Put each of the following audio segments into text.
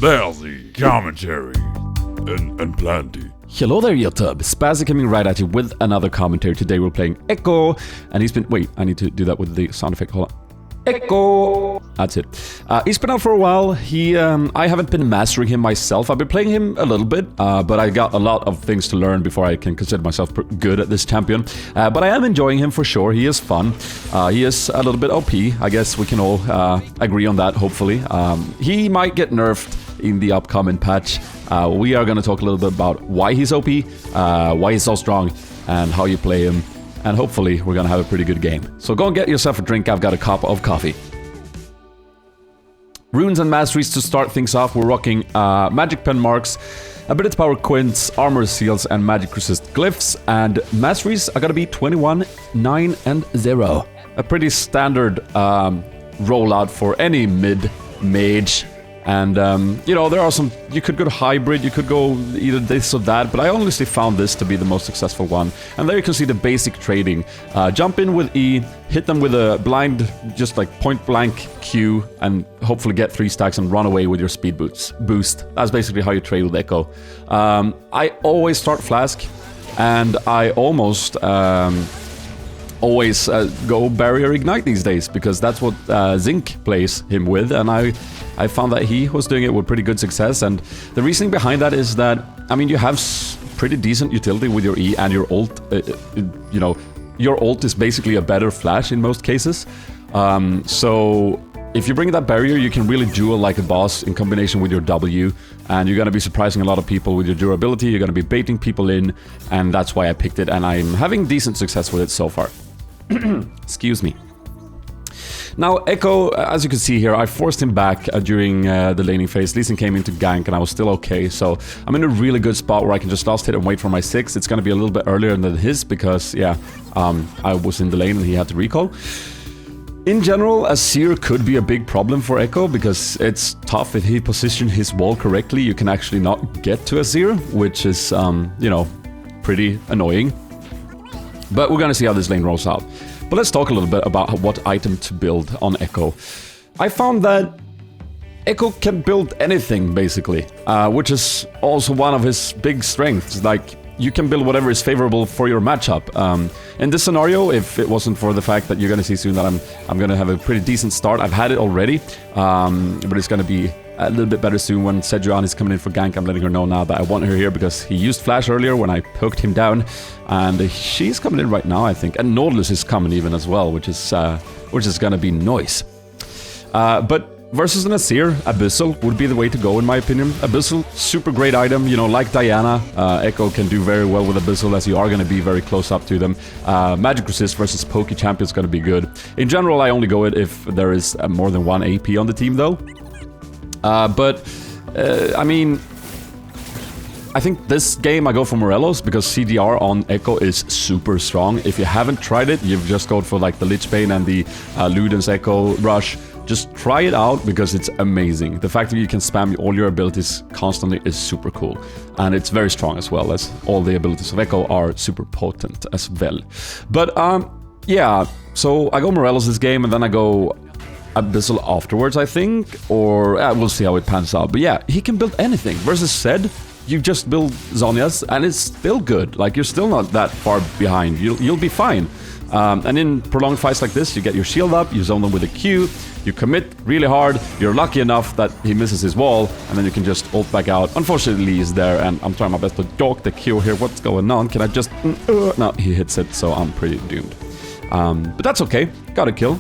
Sp4zie commentary and plenty. Hello there, YouTube. Sp4zie coming right at you with another commentary. Today we're playing EKKO, and he's been... Wait, I need to do that with the sound effect. Hold on. EKKO! That's it. He's been out for a while. I haven't been mastering him myself. I've been playing him a little bit, but I got a lot of things to learn before I can consider myself good at this champion. But I am enjoying him for sure. He is fun. He is a little bit OP. I guess we can all agree on that, hopefully. He might get nerfed in the upcoming patch. We are going to talk a little bit about why he's OP, why he's so strong, and how you play him. And hopefully we're gonna have a pretty good game. So go and get yourself a drink, I've got a cup of coffee. Runes and masteries to start things off. We're rocking magic pen marks, ability power quints, armor seals, and magic resist glyphs. And masteries are gonna be 21, 9, and 0. A pretty standard rollout for any mid mage. And, you know, there are some... You could go to hybrid, you could go either this or that, but I honestly found this to be the most successful one. And there you can see the basic trading. Jump in with E, hit them with a blind, just like point-blank Q, and hopefully get 3 stacks and run away with your speed boost. That's basically how you trade with EKKO. I always start Flask, and I almost... always go Barrier Ignite these days, because that's what Zinc plays him with, and I found that he was doing it with pretty good success. And the reasoning behind that is that, I mean, you have pretty decent utility with your E and your ult. You know, your ult is basically a better flash in most cases. So if you bring that barrier, you can really duel like a boss in combination with your W, and you're going to be surprising a lot of people with your durability. You're going to be baiting people in, and that's why I picked it, and I'm having decent success with it so far. Excuse me. Now, EKKO, as you can see here, I forced him back during the laning phase. Lee Sin came into gank, and I was still okay, so I'm in a really good spot where I can just last hit and wait for my 6. It's gonna be a little bit earlier than his, because, yeah, I was in the lane and he had to recall. In general, a seer could be a big problem for EKKO, because it's tough. If he positions his wall correctly, you can actually not get to a seer, which is, you know, pretty annoying. But we're gonna see how this lane rolls out. But let's talk a little bit about what item to build on EKKO. I found that EKKO can build anything, basically, which is also one of his big strengths. Like, you can build whatever is favorable for your matchup. In this scenario, if it wasn't for the fact that you're gonna see soon that I'm gonna have a pretty decent start. I've had it already, but it's gonna be a little bit better soon when Sp4zie is coming in for gank. I'm letting her know now that I want her here because he used flash earlier when I poked him down, and she's coming in right now, I think. And Nautilus is coming even as well, which is gonna be nice. But versus an Azir, Abyssal would be the way to go, in my opinion. Abyssal, super great item, you know, like Diana. EKKO can do very well with Abyssal, as you are going to be very close up to them. Magic Resist versus Pokey Champion is going to be good. In general, I only go it if there is more than 1 AP on the team, though. I mean, I think this game I go for Morelos, because CDR on EKKO is super strong. If you haven't tried it, you've just gone for like the Lich Bane and the Luden's EKKO Rush. Just try it out, because it's amazing. The fact that you can spam all your abilities constantly is super cool. And it's very strong as well, as all the abilities of EKKO are super potent as well. But, yeah, so I go Morelos this game, and then I go Abyssal afterwards, I think. Or, we'll see how it pans out. But yeah, he can build anything. Versus Zed, you just build Zhonya's, and it's still good. Like, you're still not that far behind. You'll be fine. And in prolonged fights like this, you get your shield up, you zone them with a Q, you commit really hard, you're lucky enough that he misses his wall, and then you can just ult back out. Unfortunately, Lee is there, and I'm trying my best to dodge the Q here. What's going on? Can I just... No, he hits it, so I'm pretty doomed. But that's okay. Got a kill.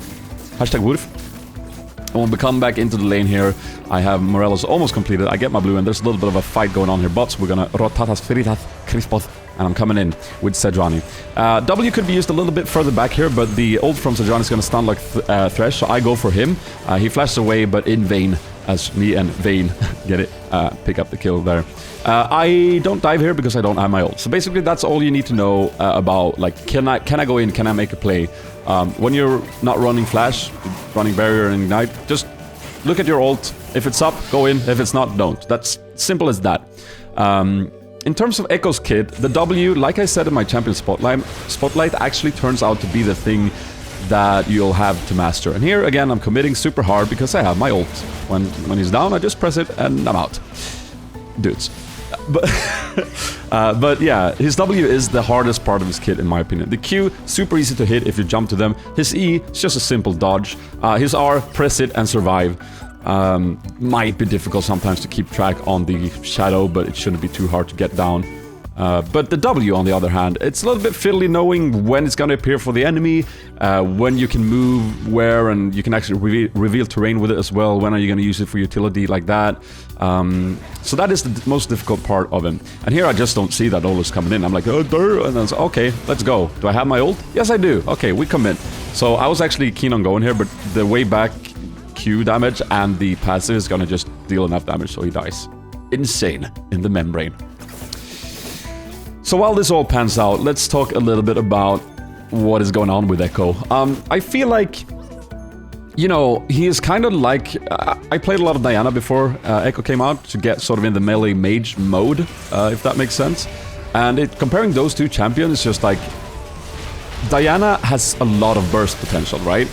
Hashtag Wolf. And when we come back into the lane here, I have Morelos almost completed. I get my blue, and there's a little bit of a fight going on here. Bots, we're gonna Rotatas, Firitas, Crispos, and I'm coming in with Sp4zie. W could be used a little bit further back here, but the ult from Sp4zie is gonna stun like Thresh, so I go for him. He flashes away, but in vain, as me and Vayne get it, pick up the kill there. I don't dive here because I don't have my ult. So basically, that's all you need to know about, like, can I go in, can I make a play? When you're not running flash, running barrier and ignite, just look at your ult. If it's up, go in. If it's not, don't. That's simple as that. In terms of EKKO's kit, the W, like I said in my champion spotlight actually turns out to be the thing that you'll have to master. And here, again, I'm committing super hard because I have my ult. When he's down, I just press it and I'm out. Dudes. But yeah, his W is the hardest part of his kit in my opinion. The Q, super easy to hit if you jump to them. His E is just a simple dodge. His R, press it and survive. Might be difficult sometimes to keep track on the shadow, but it shouldn't be too hard to get down. But the W, on the other hand, it's a little bit fiddly knowing when it's going to appear for the enemy, when you can move, where, and you can actually reveal terrain with it as well. When are you going to use it for utility like that? So that is the most difficult part of him. And here I just don't see that Ola's coming in. I'm like, oh, duh, and then it's okay, let's go. Do I have my ult? Yes, I do. Okay, we come in. So I was actually keen on going here, but the way back Q damage and the passive is going to just deal enough damage so he dies. Insane in the membrane. So while this all pans out, let's talk a little bit about what is going on with EKKO. I feel like, you know, he is kind of like... I played a lot of Diana before EKKO came out to get sort of in the melee mage mode, if that makes sense. And comparing those two champions is just like... Diana has a lot of burst potential, right?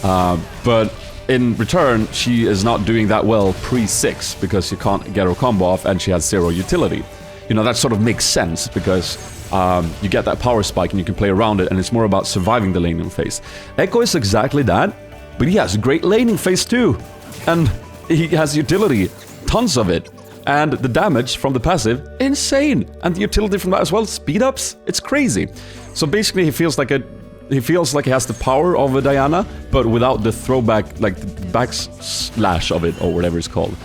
But in return, she is not doing that well pre-6 because you can't get her combo off and she has 0 utility. You know, that sort of makes sense because you get that power spike and you can play around it, and it's more about surviving the laning phase. EKKO is exactly that, but he has a great laning phase too. And he has utility, tons of it. And the damage from the passive, insane. And the utility from that as well, speed ups, it's crazy. So basically he feels like he has the power of a Diana, but without the throwback, like the backslash of it, or whatever it's called.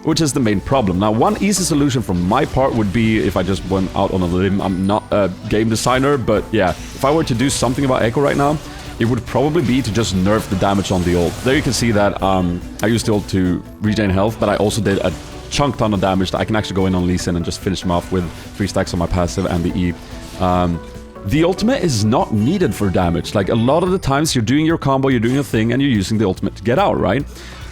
Which is the main problem. Now, one easy solution from my part would be if I just went out on a limb. I'm not a game designer, but yeah, if I were to do something about EKKO right now, it would probably be to just nerf the damage on the ult. There you can see that I used the ult to regain health, but I also did a chunk ton of damage that I can actually go in on Lee Sin and just finish him off with 3 stacks on my passive and the E. The ultimate is not needed for damage. Like, a lot of the times you're doing your combo, you're doing your thing, and you're using the ultimate to get out, right?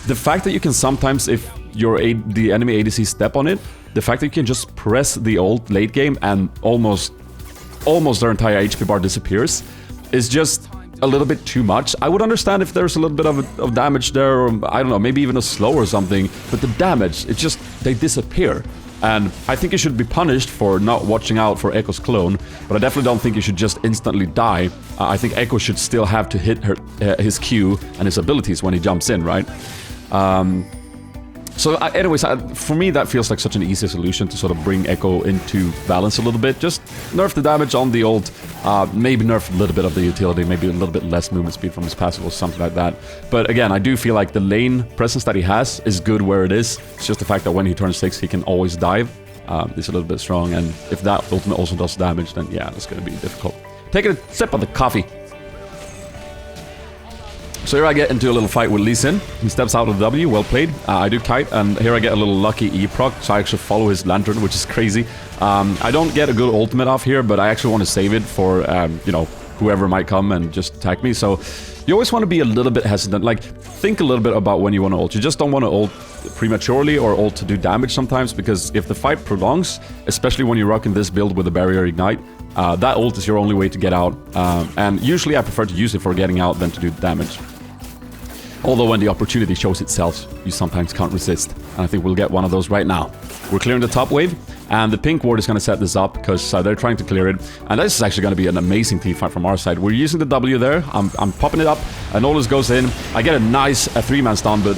The fact that you can sometimes, if the enemy ADC step on it, the fact that you can just press the ult late game and almost their entire HP bar disappears is just a little bit too much. I would understand if there's a little bit of damage there, or I don't know, maybe even a slow or something, but the damage, it just, they disappear. And I think you should be punished for not watching out for EKKO's clone, but I definitely don't think you should just instantly die. I think EKKO should still have to hit his Q and his abilities when he jumps in, right? Anyways, for me that feels like such an easy solution to sort of bring EKKO into balance a little bit. Just nerf the damage on the ult, maybe nerf a little bit of the utility, maybe a little bit less movement speed from his passive or something like that. But again, I do feel like the lane presence that he has is good where it is. It's just the fact that when he turns 6, he can always dive. It's a little bit strong, and if that ultimate also does damage, then yeah, it's going to be difficult. Take a sip of the coffee. So here I get into a little fight with Lee Sin. He steps out of the W, well played. I do kite, and here I get a little lucky E proc, so I actually follow his lantern, which is crazy. I don't get a good ultimate off here, but I actually want to save it for, you know, whoever might come and just attack me. So you always want to be a little bit hesitant. Like, think a little bit about when you want to ult. You just don't want to ult prematurely or ult to do damage sometimes, because if the fight prolongs, especially when you're rocking this build with a barrier ignite, that ult is your only way to get out. And usually I prefer to use it for getting out than to do damage. Although when the opportunity shows itself, you sometimes can't resist. And I think we'll get one of those right now. We're clearing the top wave, and the pink ward is going to set this up because they're trying to clear it. And this is actually going to be an amazing team fight from our side. We're using the W there. I'm popping it up, and Olaf goes in. I get a nice 3-man stun, but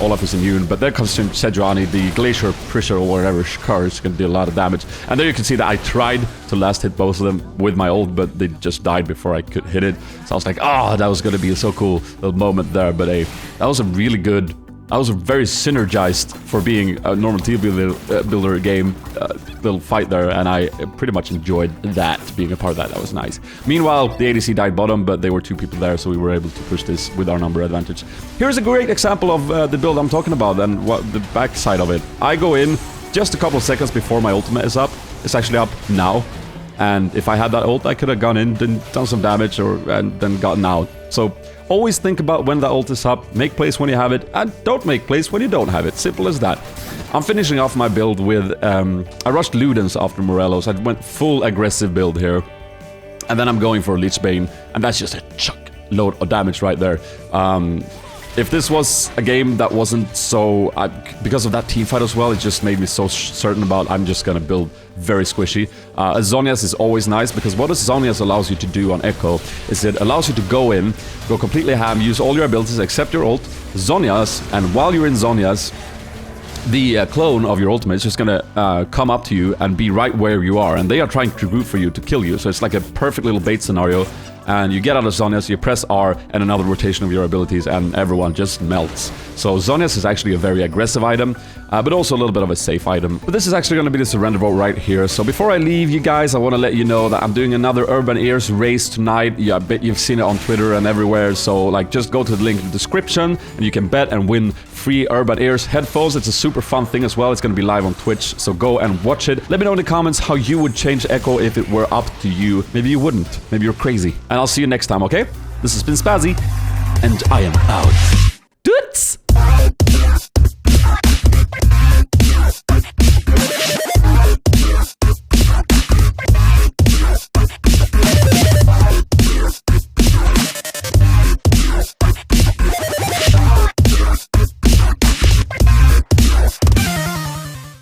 Olaf is immune. But there comes Sp4zie, the Glacier Pressure or whatever car is going to do a lot of damage. And there you can see that I tried to last hit both of them with my ult, but they just died before I could hit it. So I was like, oh, that was going to be a so cool little moment there. But hey, that was a really good... I was very synergized for being a normal team builder game, little fight there, and I pretty much enjoyed that, being a part of that. That was nice. Meanwhile, the ADC died bottom, but there were 2 people there, so we were able to push this with our number advantage. Here's a great example of the build I'm talking about and what the backside of it. I go in just a couple of seconds before my ultimate is up. It's actually up now. And if I had that ult, I could have gone in, done some damage, and then gotten out. So always think about when that ult is up, make plays when you have it, and don't make plays when you don't have it. Simple as that. I'm finishing off my build with... I rushed Ludens after Morelos. I went full aggressive build here. And then I'm going for Lichbane, and that's just a chunk load of damage right there. If this was a game that wasn't so... because of that team fight as well, it just made me so certain about I'm just gonna build very squishy. Zhonya's is always nice, because what Zhonya's allows you to do on EKKO is it allows you to go in, go completely ham, use all your abilities except your ult, Zhonya's, and while you're in Zhonya's, the clone of your ultimate is just gonna come up to you and be right where you are, and they are trying to root for you to kill you, so it's like a perfect little bait scenario. And you get out of Zhonya's, you press R and another rotation of your abilities, and everyone just melts. So Zhonya's is actually a very aggressive item, but also a little bit of a safe item. But this is actually going to be the surrender vote right here. So before I leave you guys, I want to let you know that I'm doing another Urban Ears race tonight. Yeah, I bet you've seen it on Twitter and everywhere. So like, just go to the link in the description and you can bet and win free Urban Ears headphones. It's a super fun thing as well. It's going to be live on Twitch, so go and watch it. Let me know in the comments how you would change EKKO if it were up to you. Maybe you wouldn't. Maybe you're crazy. And I'll see you next time, okay? This has been Sp4zie, and I am out.